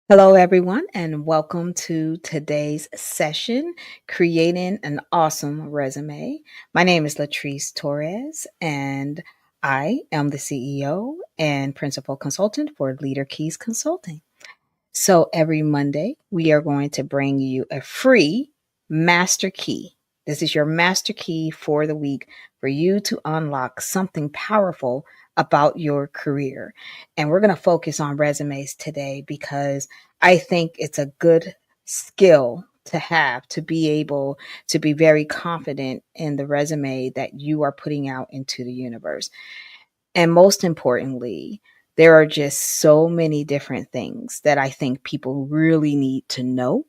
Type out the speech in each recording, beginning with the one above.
Hello, everyone, and welcome to today's session, Creating an Awesome Resume. My name is Latrice Torres, and I am the CEO and Principal Consultant for Leader Keys Consulting. So every Monday, we are going to bring you a free master key. This is your master key for the week for you to unlock something powerful about your career. And we're going to focus on resumes today because I think it's a good skill to have to be able to be very confident in the resume that you are putting out into the universe. And most importantly, there are just so many different things that I think people really need to know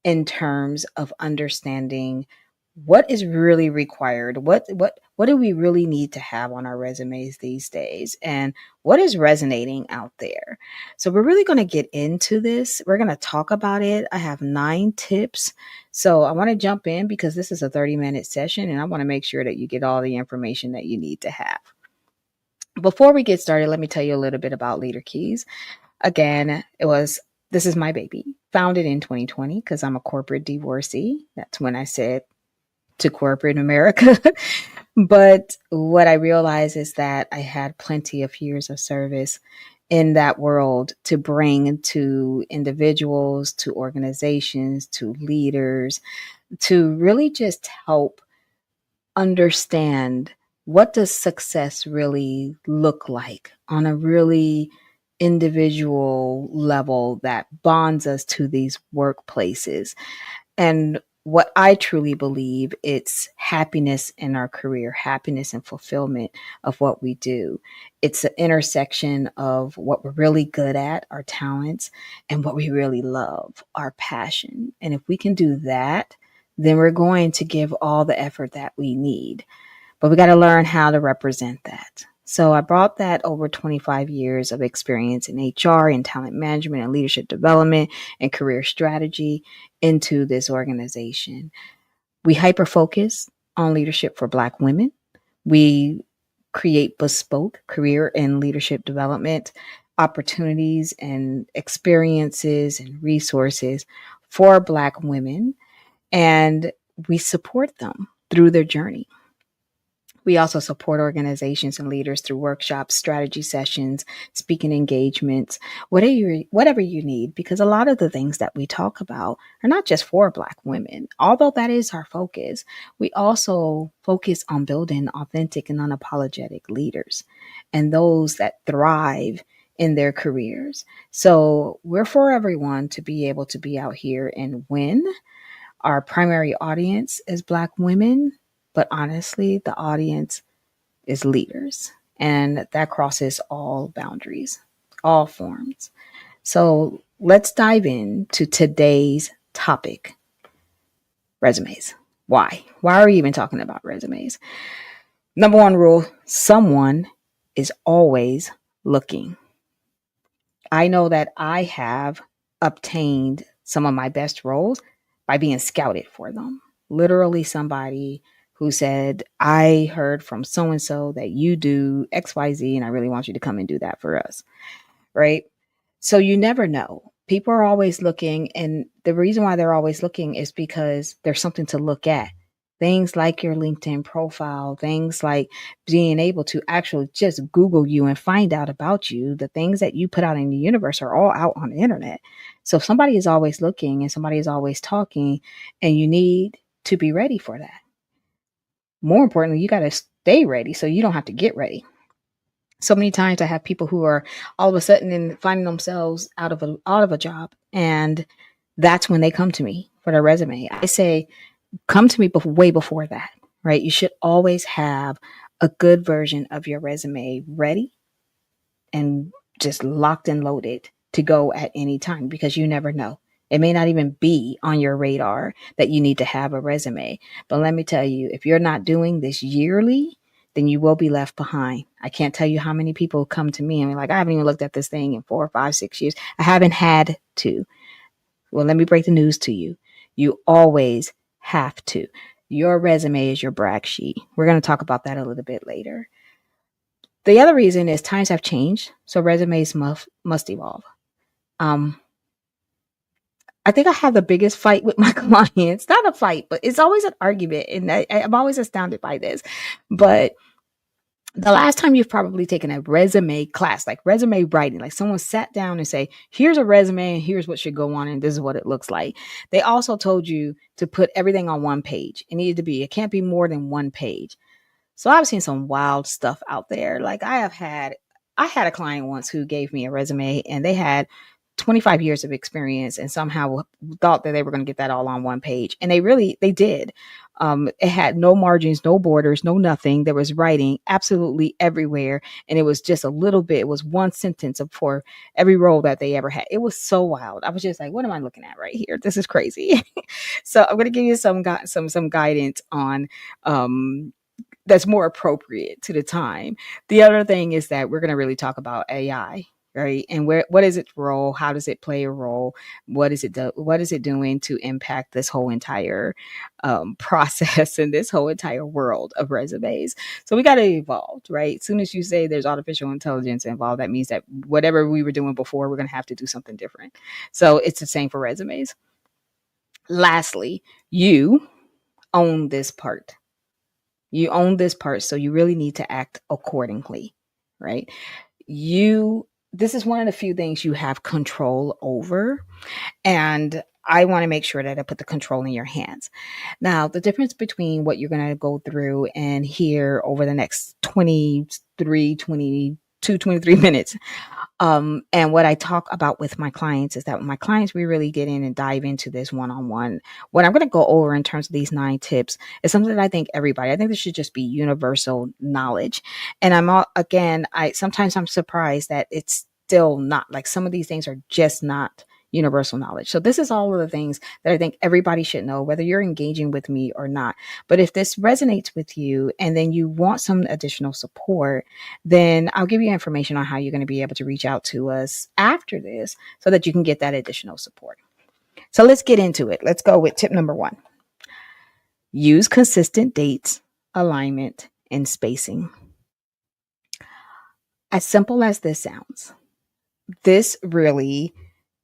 in terms of understanding what is really required. What do we really need to have on our resumes these days? And what is resonating out there? So we're really going to get into this. We're going to talk about it. I have 9 tips. So I want to jump in because this is a 30-minute session and I want to make sure that you get all the information that you need to have. Before we get started, let me tell you a little bit about Leader Keys. Again, this is my baby, founded in 2020 because I'm a corporate divorcee. That's when I said to corporate America. But what I realized is that I had plenty of years of service in that world to bring to individuals, to organizations, to leaders, to really just help understand what does success really look like on a really individual level that bonds us to these workplaces. And what I truly believe, it's happiness in our career, happiness and fulfillment of what we do. It's an intersection of what we're really good at, our talents, and what we really love, our passion. And if we can do that, then we're going to give all the effort that we need. But we got to learn how to represent that. So I brought that over 25 years of experience in HR and talent management and leadership development and career strategy into this organization. We hyper focus on leadership for Black women. We create bespoke career and leadership development opportunities and experiences and resources for Black women. And we support them through their journey. We also support organizations and leaders through workshops, strategy sessions, speaking engagements, whatever you need, because a lot of the things that we talk about are not just for Black women. Although that is our focus, we also focus on building authentic and unapologetic leaders and those that thrive in their careers. So we're for everyone to be able to be out here and win. Our primary audience is Black women. But honestly, the audience is leaders, and that crosses all boundaries, all forms. So let's dive into today's topic, resumes. Why? Why are we even talking about resumes? Number 1 rule, someone is always looking. I know that I have obtained some of my best roles by being scouted for them. Literally somebody who said, I heard from so-and-so that you do XYZ, and I really want you to come and do that for us, right? So you never know. People are always looking, and the reason why they're always looking is because there's something to look at. Things like your LinkedIn profile, things like being able to actually just Google you and find out about you. The things that you put out in the universe are all out on the internet. So if somebody is always looking and somebody is always talking, and you need to be ready for that. More importantly, you got to stay ready so you don't have to get ready. So many times I have people who are all of a sudden finding themselves out of a job, and that's when they come to me for their resume. I say, come to me way before that. right? You should always have a good version of your resume ready and just locked and loaded to go at any time, because you never know. It may not even be on your radar that you need to have a resume. But let me tell you, if you're not doing this yearly, then you will be left behind. I can't tell you how many people come to me and be like, I haven't even looked at this thing in 4 or 5, 6 years. I haven't had to. Well, let me break the news to you. You always have to. Your resume is your brag sheet. We're going to talk about that a little bit later. The other reason is times have changed, so resumes must evolve. I think I have the biggest fight with my clients. Not a fight, but it's always an argument, and I'm always astounded by this. But the last time you've probably taken a resume class, like resume writing, like someone sat down and say, here's a resume and here's what should go on and this is what it looks like. They also told you to put everything on one page. It can't be more than one page. So I've seen some wild stuff out there. Like I had a client once who gave me a resume and they had 25 years of experience and somehow thought that they were going to get that all on one page. And they did. It had no margins, no borders, no nothing. There was writing absolutely everywhere. And it was just a little bit. It was one sentence for every role that they ever had. It was so wild. I was just like, what am I looking at right here? This is crazy. So I'm going to give you some guidance on, that's more appropriate to the time. The other thing is that we're going to really talk about AI, right? And what is its role? How does it play a role? What is it doing to impact this whole entire process and this whole entire world of resumes? So we got to evolve, right? As soon as you say there's artificial intelligence involved, that means that whatever we were doing before, we're going to have to do something different. So it's the same for resumes. Lastly, you own this part. You own this part, so you really need to act accordingly, right? This is one of the few things you have control over, and I want to make sure that I put the control in your hands. Now, the difference between what you're going to go through and hear over the next 23 minutes, and what I talk about with my clients is that with my clients, we really get in and dive into this one-on-one. What I'm going to go over in terms of these 9 tips is something that I think this should just be universal knowledge. And sometimes I'm surprised that it's still not, like, some of these things are just not universal knowledge. So this is all of the things that I think everybody should know, whether you're engaging with me or not. But if this resonates with you and then you want some additional support, then I'll give you information on how you're going to be able to reach out to us after this so that you can get that additional support. So let's get into it. Let's go with tip number 1. Use consistent dates, alignment, and spacing. As simple as this sounds, this really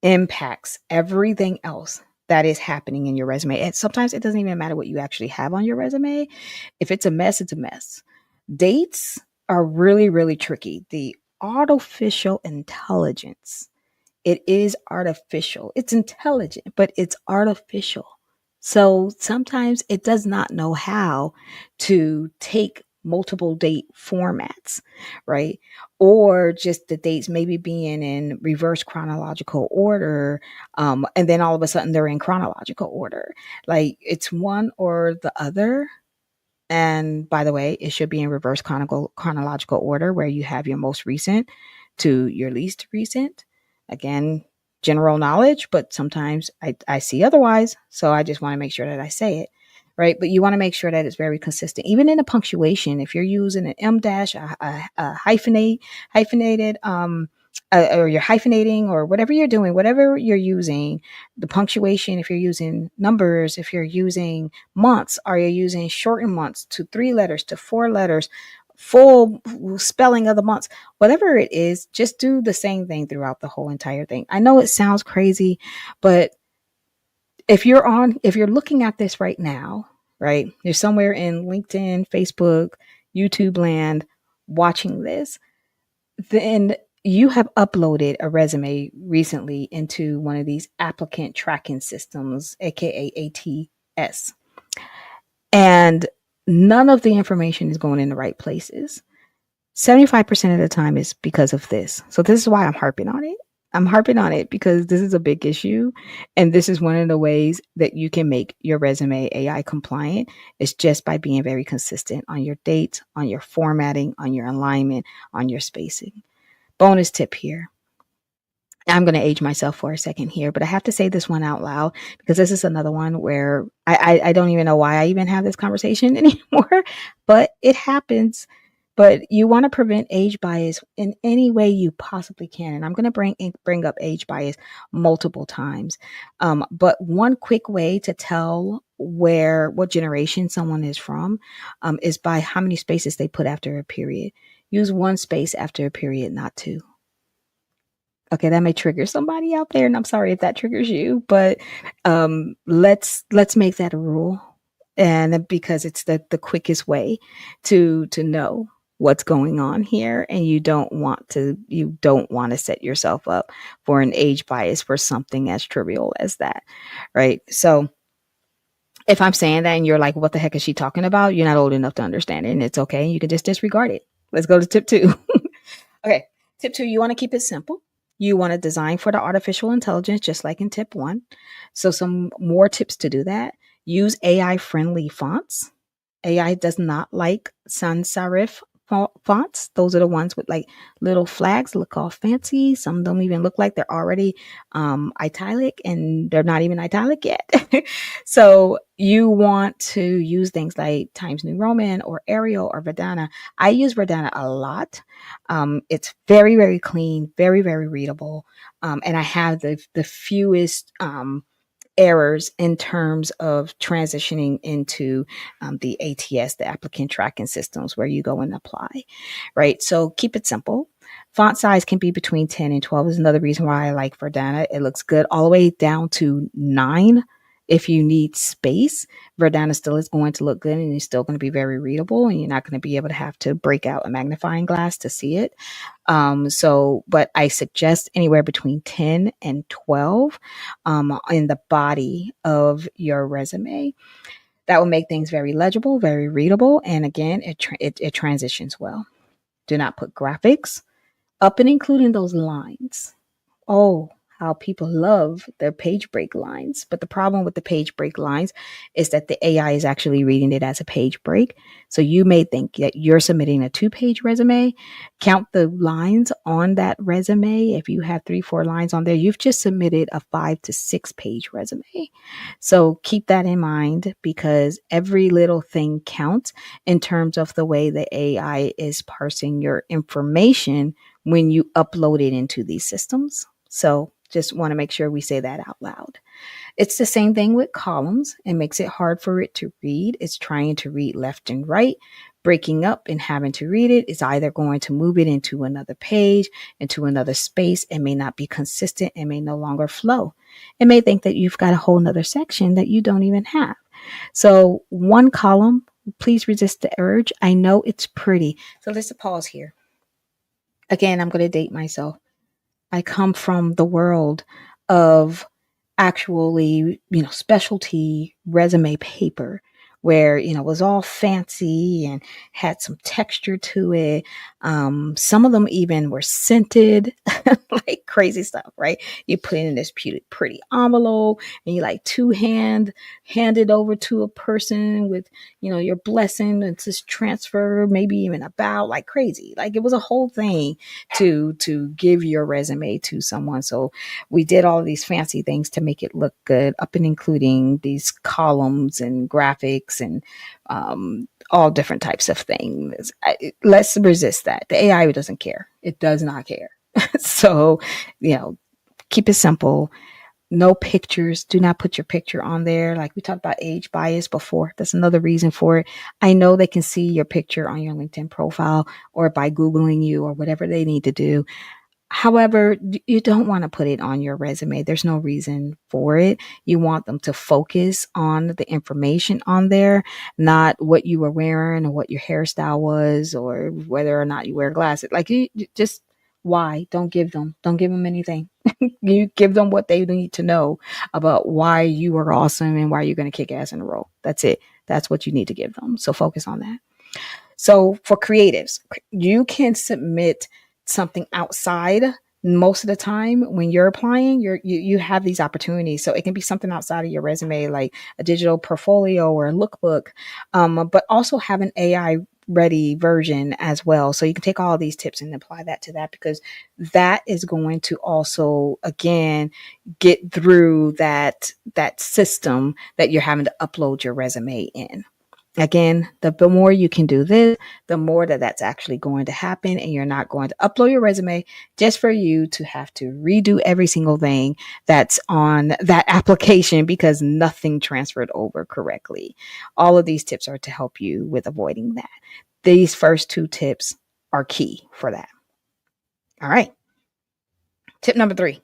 impacts everything else that is happening in your resume. And sometimes it doesn't even matter what you actually have on your resume. If it's a mess, it's a mess. Dates are really, really tricky. The artificial intelligence, it is artificial. It's intelligent, but it's artificial. So sometimes it does not know how to take multiple date formats, right? Or just the dates maybe being in reverse chronological order. And then all of a sudden they're in chronological order. Like it's one or the other. And by the way, it should be in reverse chronological order where you have your most recent to your least recent. Again, general knowledge, but sometimes I see otherwise. So I just want to make sure that I say it. Right. But you want to make sure that it's very consistent. Even in a punctuation, if you're using an M dash, a hyphenated, or you're hyphenating or whatever you're doing, whatever you're using, the punctuation, if you're using numbers, if you're using months, are you using shortened months to 3 letters, to 4 letters, full spelling of the months, whatever it is, just do the same thing throughout the whole entire thing. I know it sounds crazy, but if you're looking at this right now, right, you're somewhere in LinkedIn, Facebook, YouTube land watching this, then you have uploaded a resume recently into one of these applicant tracking systems, aka ATS. And none of the information is going in the right places. 75% of the time is because of this. So this is why I'm harping on it. I'm harping on it because this is a big issue. And this is one of the ways that you can make your resume AI compliant. It's just by being very consistent on your dates, on your formatting, on your alignment, on your spacing. Bonus tip here. I'm going to age myself for a second here, but I have to say this one out loud because this is another one where I don't even know why I even have this conversation anymore, but it happens. But you want to prevent age bias in any way you possibly can. And I'm going to bring up age bias multiple times. But one quick way to tell what generation someone is from is by how many spaces they put after a period. Use one space after a period, not two. Okay, that may trigger somebody out there, and I'm sorry if that triggers you, but let's make that a rule, and because it's the quickest way to know what's going on here, and you don't want to set yourself up for an age bias for something as trivial as that, right? So if I'm saying that and you're like, what the heck is she talking about? You're not old enough to understand it, and it's okay. You can just disregard it. Let's go to tip two. Okay. Tip two, you want to keep it simple. You want to design for the artificial intelligence, just like in tip one. So, some more tips to do that. Use AI friendly fonts. AI does not like sans serif fonts. Those are the ones with like little flags, look all fancy. Some don't even look like they're already italic, and they're not even italic yet. So you want to use things like Times New Roman or Arial or Verdana. I use Verdana a lot. It's very, very clean, very, very readable. And I have the fewest errors in terms of transitioning into the ATS, the applicant tracking systems, where you go and apply, right? So keep it simple. Font size can be between 10 and 12 is another reason why I like Verdana. It looks good all the way down to 9. If you need space, Verdana still is going to look good, and it's still going to be very readable, and you're not going to be able to have to break out a magnifying glass to see it. But I suggest anywhere between 10 and 12 in the body of your resume. That will make things very legible, very readable. And again, it transitions well. Do not put graphics up and including those lines. Oh, how people love their page break lines. But the problem with the page break lines is that the AI is actually reading it as a page break. So you may think that you're submitting a 2-page resume. Count the lines on that resume. If you have 3, 4 lines on there, you've just submitted a 5 to 6-page resume. So keep that in mind because every little thing counts in terms of the way the AI is parsing your information when you upload it into these systems. So just want to make sure we say that out loud. It's the same thing with columns. It makes it hard for it to read. It's trying to read left and right, breaking up and having to read it. It's either going to move it into another page, into another space. It may not be consistent. It may no longer flow. It may think that you've got a whole nother section that you don't even have. So one column, please resist the urge. I know it's pretty. So let's pause here. Again, I'm going to date myself. I come from the world of actually, specialty resume paper where, it was all fancy and had some texture to it. Some of them even were scented, like crazy stuff, right? You put it in this pretty envelope and you like hand it over to a person with, your blessing and just transfer, maybe even a bow, like crazy. Like it was a whole thing to give your resume to someone. So we did all of these fancy things to make it look good, up and including these columns and graphics and all different types of things. Let's resist that. The AI doesn't care. It does not care. So, keep it simple. No pictures. Do not put your picture on there. Like we talked about age bias before. That's another reason for it. I know they can see your picture on your LinkedIn profile or by Googling you or whatever they need to do. However, you don't want to put it on your resume. There's no reason for it. You want them to focus on the information on there, not what you were wearing or what your hairstyle was or whether or not you wear glasses. Like you just why? Don't give them anything. You give them what they need to know about why you are awesome and why you're going to kick ass in a role. That's it. That's what you need to give them. So focus on that. So for creatives, you can submit something outside Most of the time when you're applying, you have these opportunities. So it can be something outside of your resume, like a digital portfolio or a lookbook, but also have an AI ready version as well. So you can take all these tips and apply that to that, because that is going to also, again, get through that system that you're having to upload your resume in. Again, the more you can do this, the more that's actually going to happen, and you're not going to upload your resume just for you to have to redo every single thing that's on that application because nothing transferred over correctly. All of these tips are to help you with avoiding that. These first two tips are key for that. All right. Tip number 3.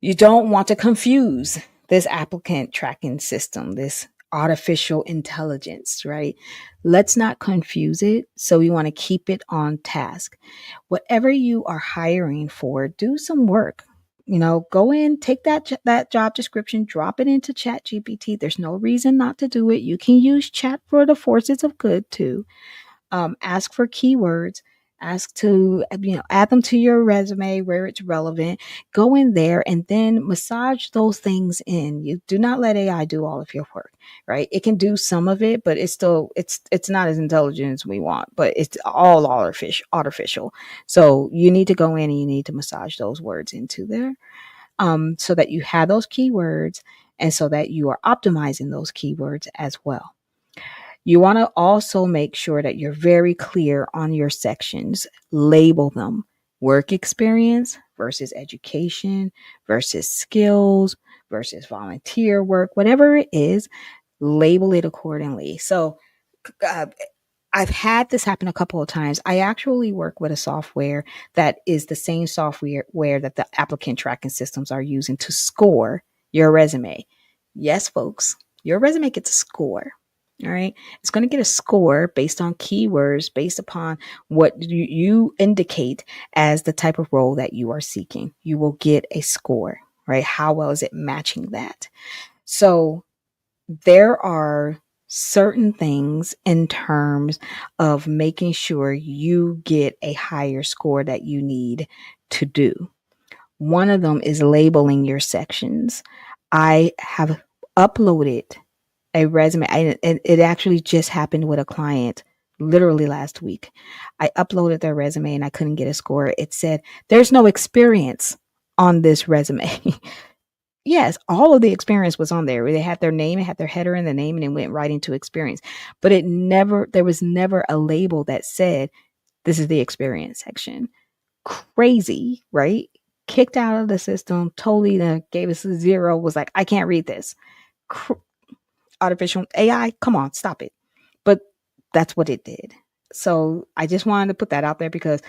You don't want to confuse this applicant tracking system, this artificial intelligence, right? Let's not confuse it. So we want to keep it on task. Whatever you are hiring for, do some work. Go in, take that job description, drop it into Chat GPT. There's no reason not to do it. You can use chat for the forces of good too. Ask for keywords, ask to add them to your resume where it's relevant. Go in there and then massage those things in. You do not let AI do all of your work, right? It can do some of it, but it's not as intelligent as we want, but it's all artificial. So you need to go in and you need to massage those words into there, so that you have those keywords and so that you are optimizing those keywords as well. You want to also make sure that you're very clear on your sections. Label them: work experience versus education versus skills versus volunteer work, whatever it is, label it accordingly. So, uh, I've had this happen a couple of times. I actually work with a software that is the same software where that the applicant tracking systems are using to score your resume. Yes, folks, your resume gets a score. All right. It's going to get a score based on keywords, based upon what you indicate as the type of role that you are seeking. You will get a score, right? How well is it matching that? So there are certain things in terms of making sure you get a higher score that you need to do. One of them is labeling your sections. I have uploaded a resume. And it actually just happened with a client literally last week. I uploaded their resume and I couldn't get a score. It said, there's no experience on this resume. Yes, all of the experience was on there. They had their name, it had their header and the name, and it went right into experience. But there was never a label that said, this is the experience section. Crazy, right? Kicked out of the system, totally gave us a 0, was like, I can't read this. Artificial AI, come on, stop it. But that's what it did. So I just wanted to put that out there because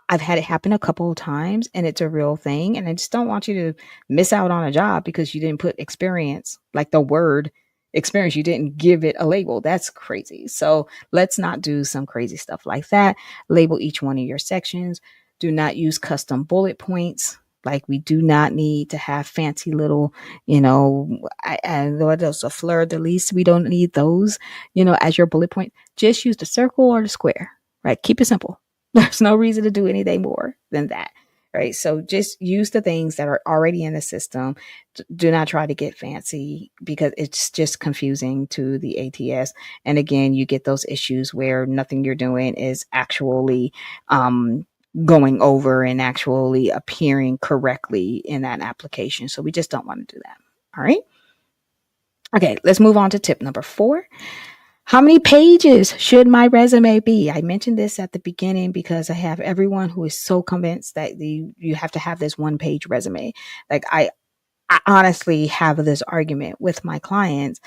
I've had it happen a couple of times and it's a real thing. And I just don't want you to miss out on a job because you didn't put experience, like the word experience, you didn't give it a label. That's crazy. So let's not do some crazy stuff like that. Label each one of your sections. Do not use custom bullet points. Like, we do not need to have fancy little, what else? A fleur de lis. We don't need those, as your bullet point. Just use the circle or the square, right? Keep it simple. There's no reason to do anything more than that, right? So just use the things that are already in the system. Do not try to get fancy because it's just confusing to the ATS. And again, you get those issues where nothing you're doing is actually going over and actually appearing correctly in that application. So we just don't want to do that. All right. Okay, let's move on to tip number 4. How many pages should my resume be? I mentioned this at the beginning because I have everyone who is so convinced that you have to have this 1-page resume. Like, I honestly have this argument with my clients,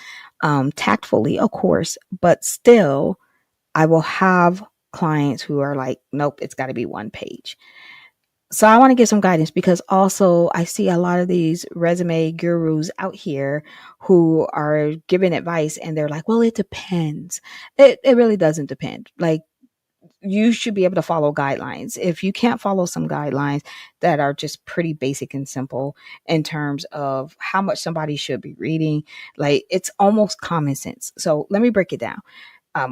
tactfully, of course, but still I will have clients who are like, nope, it's got to be 1 page. So I want to get some guidance because also I see a lot of these resume gurus out here who are giving advice and they're like, well, it depends. It really doesn't depend. Like, you should be able to follow guidelines. If you can't follow some guidelines that are just pretty basic and simple in terms of how much somebody should be reading, like, it's almost common sense. So let me break it down.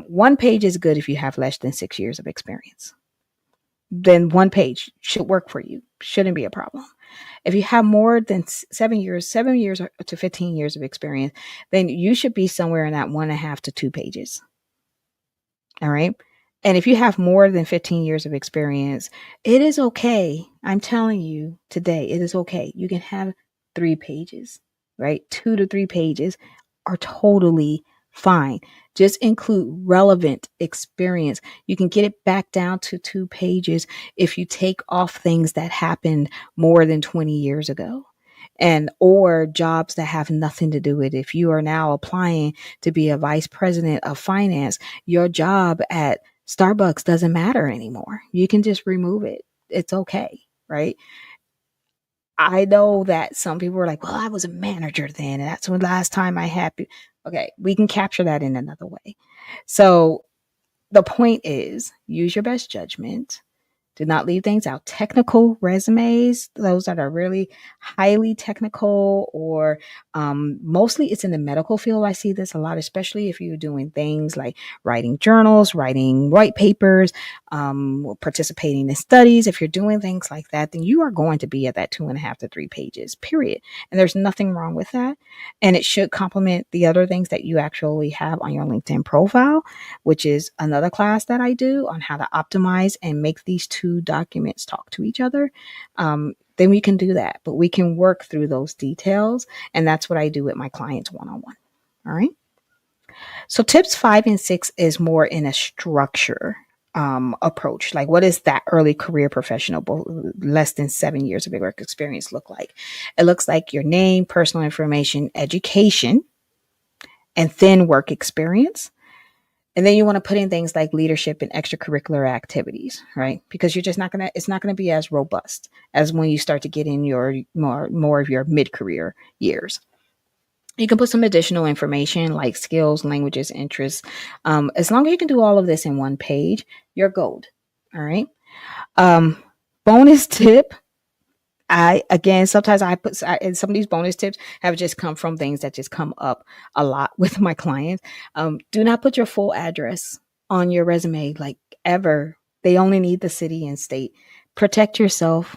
1 page is good if you have less than 6 years of experience. then one page should work for you. Shouldn't be a problem. If you have more than 7 years to 15 years of experience, then you should be somewhere in that 1.5 to 2 pages. All right. And if you have more than 15 years of experience, it is okay. I'm telling you today, it is okay. You can have 3 pages, right? 2 to 3 pages are totally fine. Just include relevant experience. You can get it back down to 2 pages if you take off things that happened more than 20 years ago, and or jobs that have nothing to do with it. If you are now applying to be a vice president of finance, your job at Starbucks doesn't matter anymore. You can just remove it. It's okay, right? I know that some people are like, well, I was a manager then, and that's when last time I had. Okay, we can capture that in another way. So the point is, use your best judgment. Do not leave things out. Technical resumes, those that are really highly technical, or mostly it's in the medical field. I see this a lot, especially if you're doing things like writing journals, writing white papers, participating in studies. If you're doing things like that, then you are going to be at that 2.5 to 3 pages, period. And there's nothing wrong with that. And it should complement the other things that you actually have on your LinkedIn profile, which is another class that I do on how to optimize and make these two documents talk to each other. Then we can do that, but we can work through those details. And that's what I do with my clients one-on-one. All right. So tips 5 and 6 is more in a structure approach. Like, what is that early career professional, less than 7 years of work experience look like? It looks like your name, personal information, education, and then work experience. And then you want to put in things like leadership and extracurricular activities, right? Because you're just not going to, it's not going to be as robust as when you start to get in your more of your mid-career years. You can put some additional information like skills, languages, interests. As long as you can do all of this in one page, you're gold. All right. Bonus tip. Sometimes and some of these bonus tips have just come from things that just come up a lot with my clients. Do not put your full address on your resume, like, ever. They only need the city and state. Protect yourself.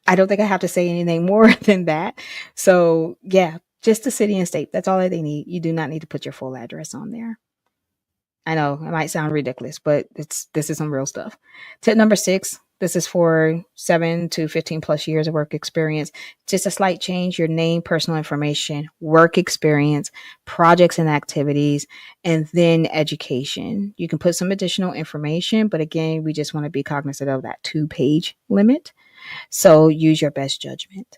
I don't think I have to say anything more than that. So yeah, just the city and state. That's all that they need. You do not need to put your full address on there. I know it might sound ridiculous, but this is some real stuff. Tip number 6. This is for 7 to 15 plus years of work experience. Just a slight change: your name, personal information, work experience, projects and activities, and then education. You can put some additional information, but again, we just want to be cognizant of that 2-page limit. So use your best judgment.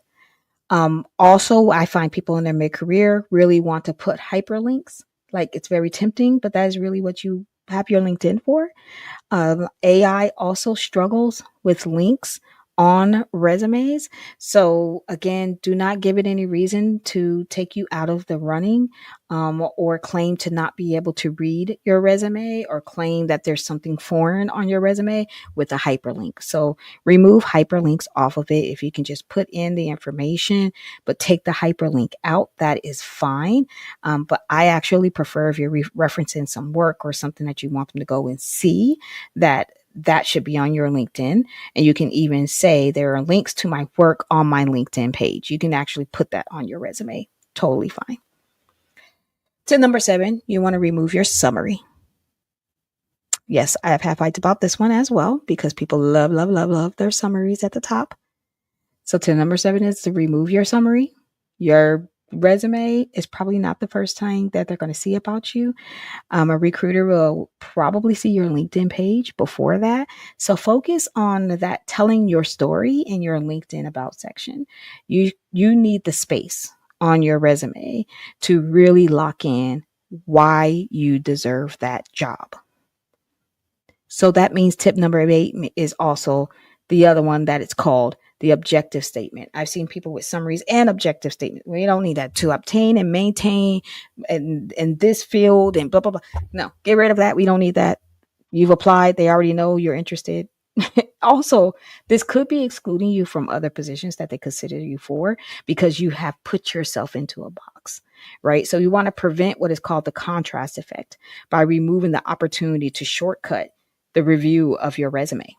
Also, I find people in their mid-career really want to put hyperlinks. Like, it's very tempting, but that is really what you have your LinkedIn for. AI also struggles with links on resumes. So again, do not give it any reason to take you out of the running, or claim to not be able to read your resume, or claim that there's something foreign on your resume with a hyperlink. So remove hyperlinks off of it. If you can just put in the information, but take the hyperlink out, that is fine. But I actually prefer, if you're referencing some work or something that you want them to go and see, that should be on your LinkedIn. And you can even say there are links to my work on my LinkedIn page. You can actually put that on your resume. Totally fine. Tip number 7, you want to remove your summary. Yes, I have had fights about this one as well, because people love, love, love, love their summaries at the top. So tip number 7 is to remove your summary. Your resume is probably not the first time that they're going to see about you. A recruiter will probably see your LinkedIn page before that. So focus on that, telling your story in your LinkedIn about section. You need the space on your resume to really lock in why you deserve that job. So that means tip number 8 is also the other one, that it's called the objective statement. I've seen people with summaries and objective statement. We don't need that. To obtain and maintain in this field and blah, blah, blah. No, get rid of that. We don't need that. You've applied. They already know you're interested. Also, this could be excluding you from other positions that they consider you for, because you have put yourself into a box, right? So you want to prevent what is called the contrast effect by removing the opportunity to shortcut the review of your resume.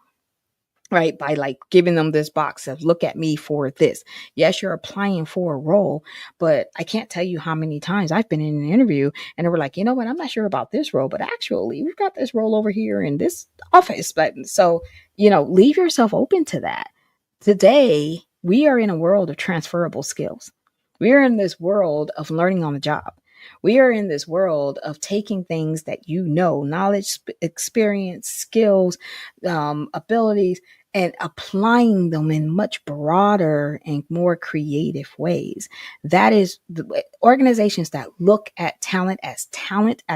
right? By like giving them this box of look at me for this. Yes, you're applying for a role, but I can't tell you how many times I've been in an interview and they were like, you know what, I'm not sure about this role, but actually we've got this role over here in this office. But so, leave yourself open to that. Today, we are in a world of transferable skills. We are in this world of learning on the job. We are in this world of taking things that knowledge, experience, skills, abilities, and applying them in much broader and more creative ways. That is the organizations that look at talent as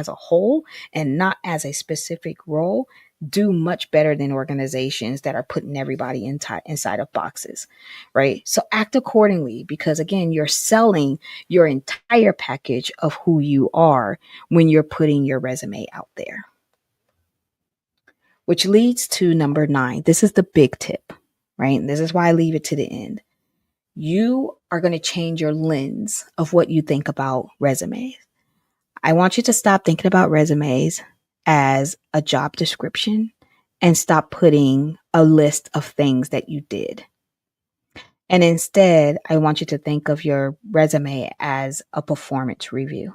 a whole and not as a specific role do much better than organizations that are putting everybody inside of boxes, right? So act accordingly, because again, you're selling your entire package of who you are when you're putting your resume out there. Which leads to number 9. This is the big tip, right? And this is why I leave it to the end. You are going to change your lens of what you think about resumes. I want you to stop thinking about resumes as a job description and stop putting a list of things that you did. And instead, I want you to think of your resume as a performance review.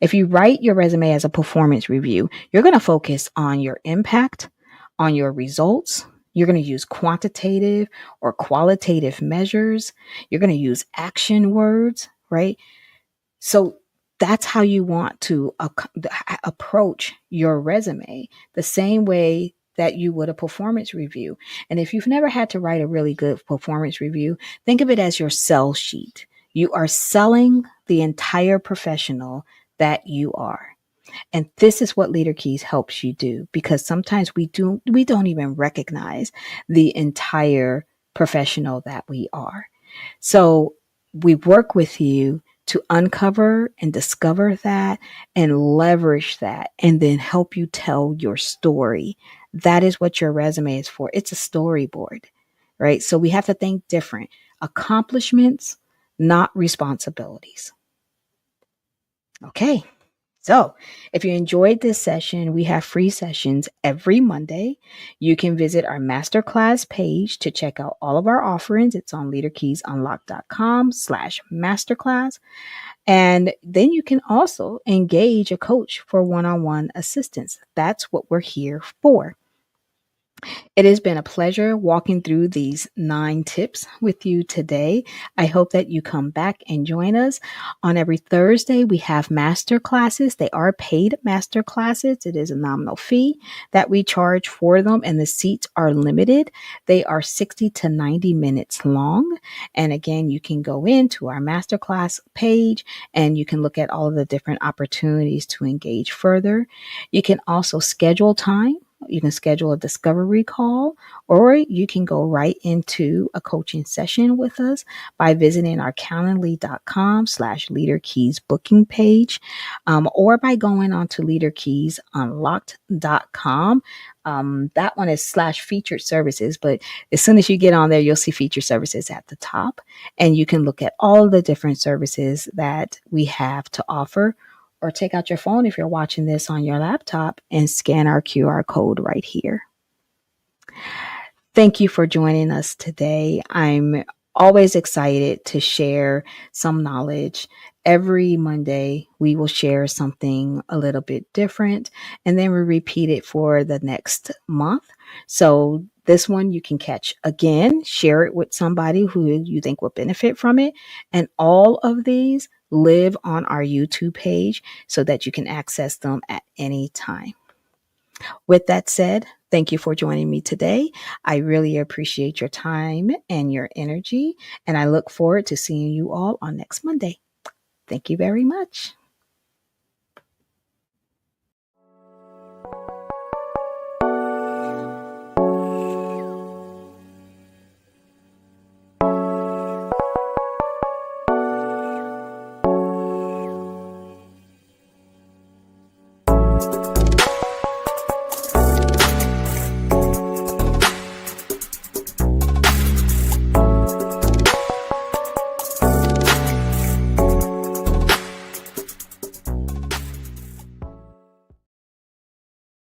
If you write your resume as a performance review, you're going to focus on your impact, on your results. You're going to use quantitative or qualitative measures. You're going to use action words, right? So that's how you want to approach your resume, the same way that you would a performance review. And if you've never had to write a really good performance review, think of it as your sell sheet. You are selling the entire professional that you are. And this is what Leader Keys helps you do, because sometimes we don't even recognize the entire professional that we are. So we work with you to uncover and discover that and leverage that and then help you tell your story. That is what your resume is for. It's a storyboard, right? So we have to think different. Accomplishments, not responsibilities. Okay. So if you enjoyed this session, we have free sessions every Monday. You can visit our masterclass page to check out all of our offerings. It's on leaderkeysunlock.com/masterclass. And then you can also engage a coach for one-on-one assistance. That's what we're here for. It has been a pleasure walking through these 9 tips with you today. I hope that you come back and join us. On every Thursday, we have master classes. They are paid master classes. It is a nominal fee that we charge for them, and the seats are limited. They are 60 to 90 minutes long. And again, you can go into our masterclass page and you can look at all of the different opportunities to engage further. You can also schedule time. You can schedule a discovery call, or you can go right into a coaching session with us by visiting our calendly.com/leaderkeys booking page, or by going on to leaderkeysunlocked.com. That one is /featured services, but as soon as you get on there, you'll see featured services at the top, and you can look at all the different services that we have to offer. Or take out your phone if you're watching this on your laptop and scan our QR code right here. Thank you for joining us today. I'm always excited to share some knowledge. Every Monday, we will share something a little bit different, and then we repeat it for the next month. So this one you can catch again, share it with somebody who you think will benefit from it. And all of these live on our YouTube page so that you can access them at any time. With that said, thank you for joining me today. I really appreciate your time and your energy, and I look forward to seeing you all on next Monday. Thank you very much.